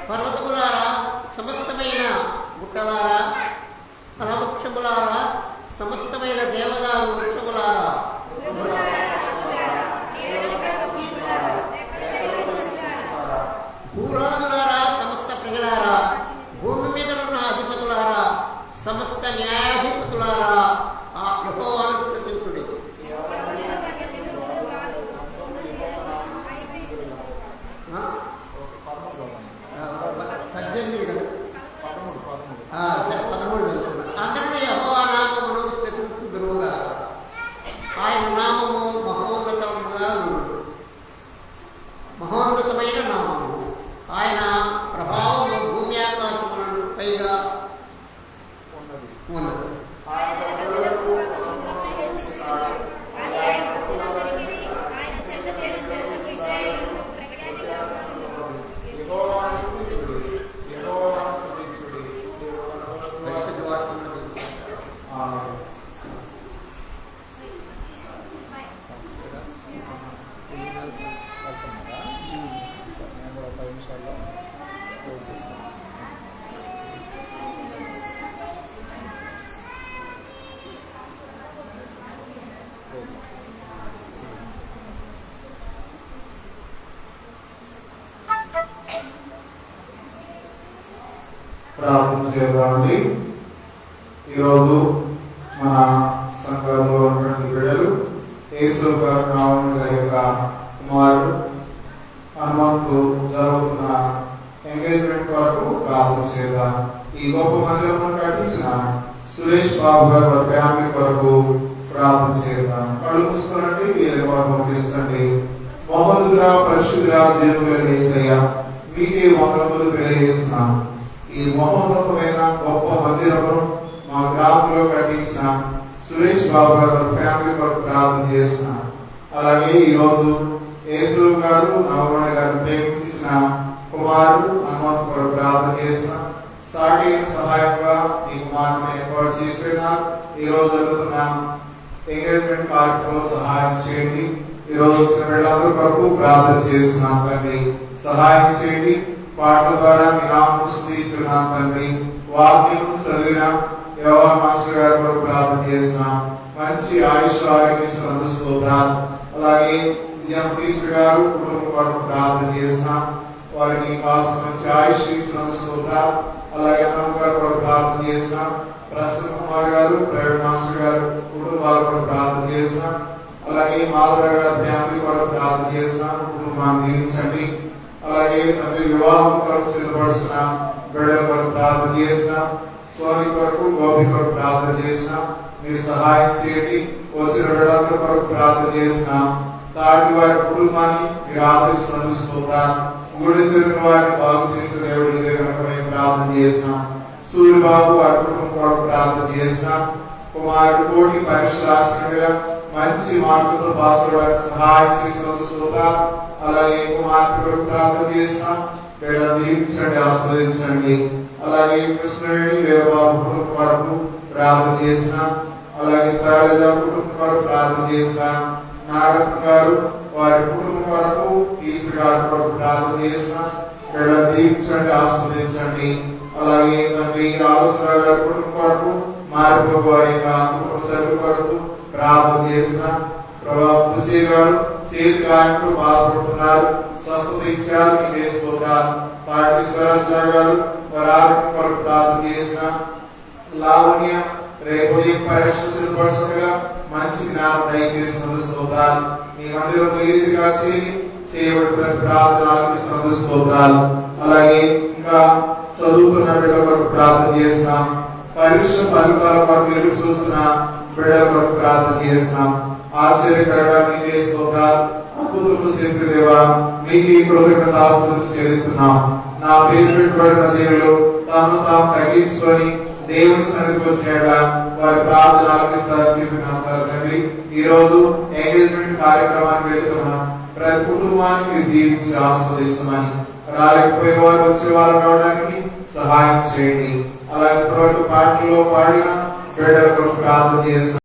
పర్వతములారా, సమస్తమైన గుట్టలారా, ఫలవృక్షములారా, సమస్తమైన దేవదారు వృక్షములారా, భూరాజులారా, సమస్త ప్రజలారా, భూమి మీద ఉన్న అధిపతులారా, సమస్త న్యాయాధిపతులారా, ఆ యెహోవాను స్తుతించుడి. 18 కదా, 13 చదువుతున్నా. అందరినీ యెహోవా నామమును స్తుతించుదురుగా. ఆయన నామము మహోన్నతముగా ఉండు. మహోన్నతమైన నామము. ఆయన ప్రభావము భూమి ఆకాశములను పైగా ఉన్నది. ప్రార్థన చేద్దామండి. ఈరోజు మన సంఘంలో ఉన్నటువంటి బిడ్డలు యేసు నామమున గారి యొక్క కుమారుడు హనుమంతు జరుగుతున్న ఎంగేజ్మెంట్ వరకు ప్రార్థన చేద్దాం. ఈ గొప్ప మందిరం కట్టించిన సురేష్ బాబు గారు వారి ఫ్యామిలీ కొరకు ప్రార్థన చేద్దాం. కళ్ళు మూసుకున్నట్టు వీరి వారు తెలుసండి. మహోన్నతుడా, పరిశుద్ధుడా, జీవముల యేసయ్య, మీకే వందనములు తెలియజేస్తున్నాం. ఈ మహోన్నతమైన గొప్ప మందిరమును మా గ్రామంలో కట్టించిన సురేష్ బాబు గారు ఫ్యామిలీ కొరకు ప్రార్థన చేస్తున్నాం. అలాగే ఈరోజు యేసు గారు నవమణి గారు ప్రేమించిన కుమారుడు హనుమంతు కొరకు ప్రార్థన చేస్తున్నాం. సాటి సహాయంగా ఈ కుమారుని ఏర్పాటు చేసినా ఈ రోజు జరుగుతున్న ఎంగేజ్మెంట్ కార్యక్రమంలో సహాయం చేయండి. ఈ రోజు వచ్చిన వీళ్ళందరూ కొరకు ప్రార్థన చేస్తున్నాం తండ్రి, సహాయం చేయండి. పాటల ద్వారా మీ నామమును స్తుతించున్నాం తండ్రి. వాక్యం చదివిన యెహోవా మాస్టర్ గారి కొరకు ప్రార్థన చేస్తున్నాం. మంచి ఆయుష్ ఆరోగ్యం అందుకోవాలి. అలాగే విజయం గారు కుటుంబం కొరకు ప్రార్థన చేస్తున్నాం. వారికి కాస్త మంచి ఆయుష్ తీసుకున్నందుకోవాలి. అలాగే అన్నం గారి కొరకు ప్రార్థన చేస్తున్నాం. ప్రసన్న కుమార్ గారు, ప్రైవేట్ మాస్టర్ గారు కుటుంబాల కొరకు ప్రార్థన చేస్తున్నాం. అలాగే మాధవ గారి ఫ్యామిలీ కొరకు ప్రార్థన చేస్తున్నాం. కుటుంబాన్ని దీవించండి. అలాగే తండ్రి వివాహం కొరకు సిద్ధపడుతున్న బిడ్డల కొరకు ప్రార్థన చేస్తున్నాం. స్వామి కొరకు, గోపి కొరకు ప్రార్థన చేస్తున్నాం. మీరు సహాయం చేయండి. వచ్చిన బిడ్డలందరి కొరకు ప్రార్థన చేస్తున్నాం. తాటి వారి కుటుంబాన్ని మీరు ఆదరిస్తున్నారు. గుడి చేరిన వారిని బాగు చేసే దేవుడు ఇదే కనుక మేము ప్రార్థన చేస్తున్నాం. సూర్య బాబు వారి కుటుంబం కొరకు ప్రార్థన చేస్తున్నాం. కుమారుడు కోటి పరీక్ష రాసిన మంచి మార్కులతో భాషలో సహాయం చేసిన అలాగే కుమార్తె కొరకు ప్రార్థన చేస్తున్నాం. వీళ్ళని దీవించండి, ఆస్వాదించండి. అలాగే కృష్ణవేణి వీరబాబు కుటుంబం కొరకు ప్రార్థన చేస్తున్నాం. అలాగే శైలజ కుటుంబం కొరకు ప్రార్థన చేస్తున్నాం. నారత్న గారు వారి కుటుంబం కొరకు, ఈశ్వర్ గారి కొరకు ప్రార్థన చేస్తున్నాం. వీళ్ళని దీవించండి, ఆస్వాదించండి. అలాగే తండ్రి రామచంద్ర గారి కుటుంబం కొరకు, మారిపోబు వారి యొక్క కుటుంబ సభ్యుల కొరకు ప్రార్థన చేస్తున్నాం. ప్రభావం గారు చేతి గాయంతో బాధపడుతున్నారు, స్వస్థత ఇచ్చారు, మీకు వేసుకోతారు. తాటి స్వరాజ్ గారు వారి ఆరోగ్యం కొరకు ప్రార్థన చేస్తున్నాం. లావణ్య రేపు ఉదయం పరీక్ష సిద్ధపడుతుండగా మంచి జ్ఞానం దయచేసినందుకు స్తోత్రాలు. మీ మందిరంలో ఏదిగా చేయబడిన ప్రార్థన ఆలకిస్తున్నందుకు స్తోత్రాలు. అలాగే ఇంకా చదువుకున్న బిడ్డల కొరకు ప్రార్థన చేస్తున్నాం. పరీక్ష ఫలితాల కొరకు ఎదురు చూస్తున్న బిడ్డల కొరకు ప్రార్థన చేస్తున్నాం. ఆశ్చర్యకరంగా మీకే స్తోత్రాలు, అద్భుతము చేసే దేవా మీకే కృతజ్ఞతాస్తుతులు చెల్లిస్తున్నాం. నా పేరు పెట్టబడిన జీవులు తాను తాము తగ్గించుకొని దేవుని సన్నిధికి వచ్చినట్లా వారి ప్రార్థన ఆలకిస్తారని చెప్పిన తండ్రి, ఈ రోజు ఎంగేజ్మెంట్ కార్యక్రమానికి వెళ్తున్నాం. ప్రతి కుటుంబానికి మీరు దీవించి ఆస్వాదించమని, రాలేకపోయే వారు వచ్చే వారు రావడానికి సహాయం చేయండి. అలాగే పాటల్లో పాడిన బిడ్డల కొరకు ప్రార్థన చేస్తున్నాం.